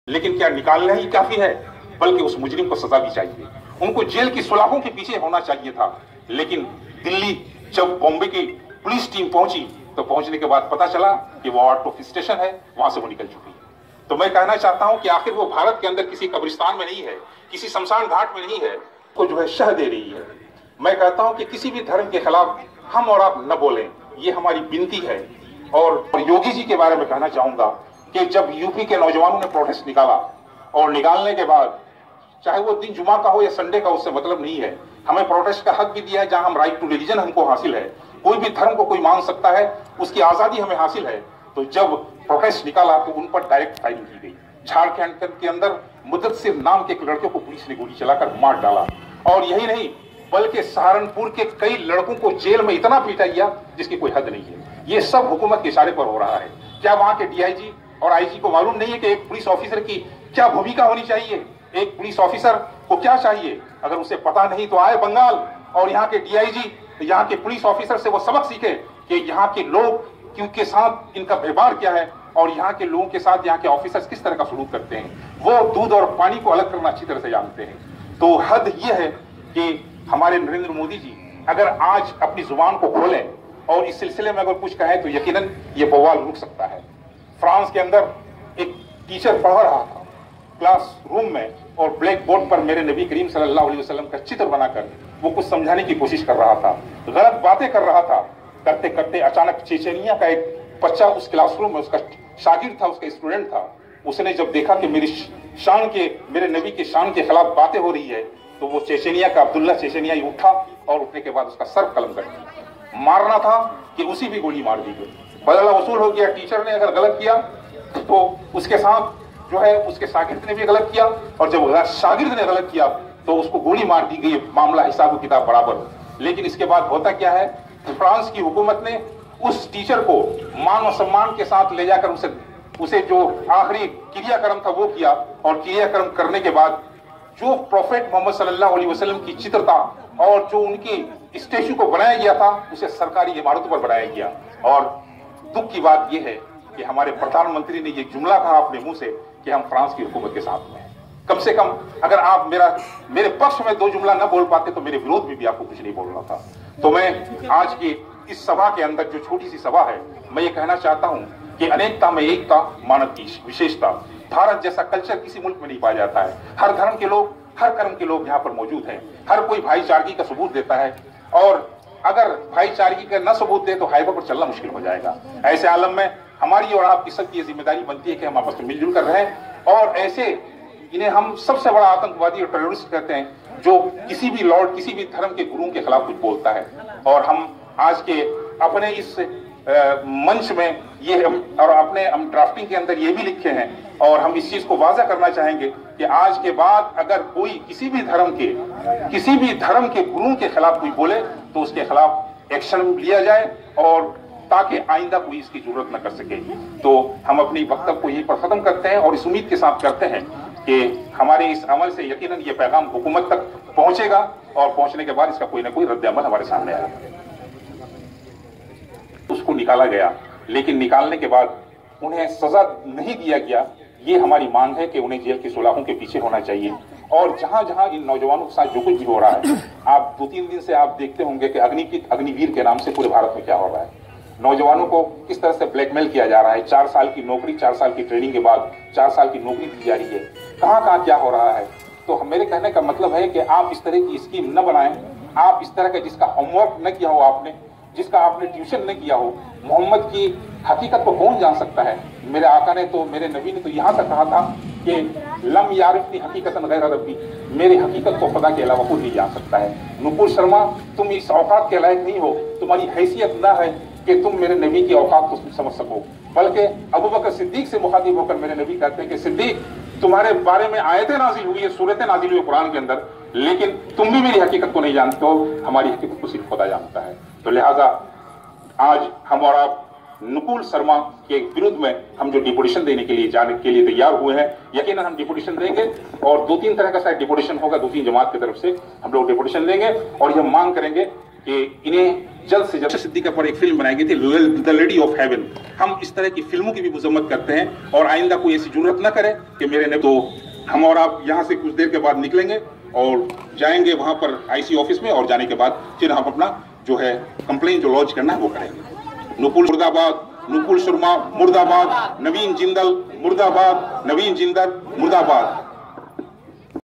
लेकिन क्या निकालना ही काफी है? बल्कि उस मुजरिम को सजा भी चाहिए। उनको जेल की सुलाखों के पीछे होना चाहिए था। लेकिन दिल्ली जब बॉम्बे की पुलिस टीम पहुंची तो पहुंचने के बाद पता चला कि वो आउट ऑफ स्टेशन है, वहां से वो निकल चुकी है। तो मैं कहना चाहता हूं कि आखिर वो भारत के अंदर किसी कब्रिस्तान में नहीं है, किसी शमशान घाट में नहीं है, को जो है शह दे रही है। मैं कहता हूं कि किसी भी धर्म के खिलाफ हम और आप न बोलें, ये हमारी विनती है। और योगी जी के बारे में कहना चाहूंगा कि जब यूपी के नौजवानों ने प्रोटेस्ट निकाला और निकालने के बाद चाहे वो दिन जुमा का हो या संडे का, उससे मतलब नहीं है। हमें प्रोटेस्ट का हक भी दिया है, जहां हम राइट टू रिलीजन हमको हासिल है। कोई भी धर्म को कोई मान सकता है, उसकी आजादी हमें हासिल है। तो जब प्रोटेस्ट निकाला तो उन पर डायरेक्ट फायरिंग की गई। झारखंड के अंदर मुदस्सिर नाम के एक लड़के को पुलिस ने गोली चलाकर मार डाला। और यही नहीं, बल्कि सहारनपुर के कई लड़कों को जेल में इतना पीटा गया जिसकी कोई हद नहीं है। ये सब हुकूमत के इशारे पर हो रहा है। क्या वहां के डीआईजी और आईजी को मालूम नहीं है कि एक पुलिस ऑफिसर की क्या भूमिका होनी चाहिए? एक पुलिस ऑफिसर को क्या चाहिए? अगर उसे पता नहीं तो आए बंगाल और यहाँ के डीआईजी, यहाँ के पुलिस ऑफिसर से वो सबक सीखे कि यहाँ के लोग के साथ इनका व्यवहार क्या है और यहाँ के लोगों के साथ यहाँ के ऑफिसर्स किस तरह का सलूक करते हैं। वो दूध और पानी को अलग करना अच्छी तरह से जानते हैं। तो हद ये है कि हमारे नरेंद्र मोदी जी अगर आज अपनी जुबान को खोलें और इस सिलसिले में अगर कुछ कहें तो यकीनन ये बवाल रुक सकता है। फ्रांस के अंदर एक टीचर पढ़ा रहा था क्लास रूम में और ब्लैक बोर्ड पर मेरे नबी करीम सल्लल्लाहु अलैहि वसल्लम का चित्र बनाकर वो कुछ समझाने की कोशिश कर रहा था, गलत बातें कर रहा था। करते करते अचानक चेचेनिया का एक बच्चा उस क्लासरूम में, उसका शागिर्द था, उसका स्टूडेंट था, उसने जब देखा कि मेरे नबी के शान के खिलाफ बातें हो रही है तो वो चेचेनिया का अब्दुल्ला चेचेनिया उठा और उठने के बाद उसका सर कलम कर दिया। मारना था कि उसी भी गोली मार दी गई। बदला वसूल हो गया। टीचर ने अगर गलत किया तो उसके साथ जो है उसके शागिर्द ने भी गलत किया और जब शागिर्द ने गलत किया तो उसको गोली मार दी गई। मामला हिसाब किताब बराबर। लेकिन इसके बाद होता क्या है, फ्रांस की हुकूमत ने उस टीचर को मान और सम्मान के साथ ले जाकर उसे जो आखिरी क्रियाक्रम था वो किया और क्रियाक्रम करने के बाद जो प्रोफेट मोहम्मद सल्लल्लाहु अलैहि वसल्लम की चित्र था और जो उनकी स्टेचू को बनाया गया था उसे सरकारी इमारतों पर बनाया गया। और दुख की बात यह है कि हमारे प्रधानमंत्री ने यह जुमला कहा अपने मुंह से कि हम फ्रांस की हुकूमत के साथ में हैं। कम से कम अगर आप मेरे पक्ष में दो जुमला न बोल पाते तो मेरे विरोध में भी आपको कुछ नहीं बोलना था। तो मैं आज की इस सभा के अंदर जो छोटी सी सभा है, मैं ये कहना चाहता हूं कि अनेकता में एकता, मानव की विशेषता। भारत जैसा कल्चर किसी मुल्क में नहीं पाया जाता है। हर धर्म के लोग, हर कर्म के लोग यहाँ पर मौजूद हैं। हर कोई भाईचारगी का सबूत देता है और अगर भाईचारगी का न सबूत दे तो हाईवे पर चलना मुश्किल हो जाएगा। ऐसे आलम में हमारी और आपकी सबकी जिम्मेदारी बनती है कि हम आपस में मिलजुल कर रहें और ऐसे इन्हें हम सबसे बड़ा आतंकवादी और टेररिस्ट कहते हैं जो किसी भी लॉर्ड, किसी भी धर्म के गुरुओं के खिलाफ कुछ बोलता है। और हम आज के अपने इस मंच में ये और अपने हम ड्राफ्टिंग के अंदर ये भी लिखे हैं और हम इस चीज को वाज़ा करना चाहेंगे कि आज के बाद अगर कोई किसी भी धर्म के गुरुओं के खिलाफ कोई बोले तो उसके खिलाफ एक्शन लिया जाए और ताकि आइंदा कोई इसकी जरूरत न कर सके। तो हम अपनी वक्तव्य को यहीं पर खत्म करते हैं और इस उम्मीद के साथ करते हैं कि हमारे इस अमल से यकीनन ये पैगाम हुकूमत तक पहुंचेगा और पहुंचने के बाद इसका कोई ना कोई रद्द-ए-अमल हमारे सामने आएगा। उसको निकाला गया, लेकिन निकालने के बाद उन्हें सजा नहीं दिया गया। ये हमारी मांग है कि उन्हें जेल की सुलाखों के पीछे होना चाहिए। और जहां जहां इन नौजवानों के साथ जो कुछ भी हो रहा है, आप 2-3 दिन से आप देखते होंगे कि अग्निवीर के नाम से पूरे भारत में क्या हो रहा है। नौजवानों को किस तरह से ब्लैकमेल किया जा रहा है। 4 साल की नौकरी, 4 साल की ट्रेनिंग के बाद 4 साल की नौकरी दी जा रही है। कहाँ कहाँ क्या हो रहा है। तो मेरे कहने का मतलब है कि आप इस तरह की स्कीम न बनाएं। आप इस तरह का जिसका होमवर्क न किया हो आपने, जिसका आपने ट्यूशन न किया हो, मोहम्मद की हकीकत को कौन जान सकता है। मेरे आका ने तो, मेरे नबी ने तो यहाँ तक कहा था कि लम यारिफनी हकीकतन गैर रब्बी, मेरी हकीकत को खुदा के अलावा कोई नहीं जान सकता है। नुपुर शर्मा, तुम इस औकात के लायक नहीं हो, तुम्हारी हैसियत न है कि तुम मेरे नबी की औकात को समझ सको। बल्कि अबू बकर सिद्दीक से मुखातिब होकर मेरे नबी कहते हैं कि सिद्दीक, तुम्हारे बारे में आयतें नाजिल हुई है, सूरतें नाजिल हुई है कुरान के अंदर, लेकिन तुम भी मेरी हकीकत को नहीं जानते हो। हमारी हकीकत को सिर्फ खुदा जानता है। तो लिहाजा आज हम और आप नुपुर शर्मा के विरुद्ध में हम जो डिपोटेशन देने के लिए जाने के लिए तैयार हुए हैं, यकीनन हम डिपोटेशन देंगे और 2-3 तरह का शायद डिपोटेशन होगा। 2-3 जमात की तरफ से हम लोग डिपोटेशन देंगे और यह मांग करेंगे कि इन्हें जल्द से जल्द सिद्दीकी पर एक फिल्म बनाई गई थी द लेडी ऑफ हेवन। हम इस तरह की फिल्मों की भी मजम्मत करते हैं और आइंदा कोई ऐसी जरूरत ना करे कि मेरे ने तो हम और आप यहाँ से कुछ देर के बाद निकलेंगे और जाएंगे वहां पर आईसी ऑफिस में और जाने के बाद फिर हम अपना जो है कंप्लेन जो लॉन्च करना है वो करेंगे। नुपुल मुर्दाबाद, नुपुल शर्मा मुर्दाबाद, नवीन जिंदल मुर्दाबाद, नवीन जिंदल मुर्दाबाद।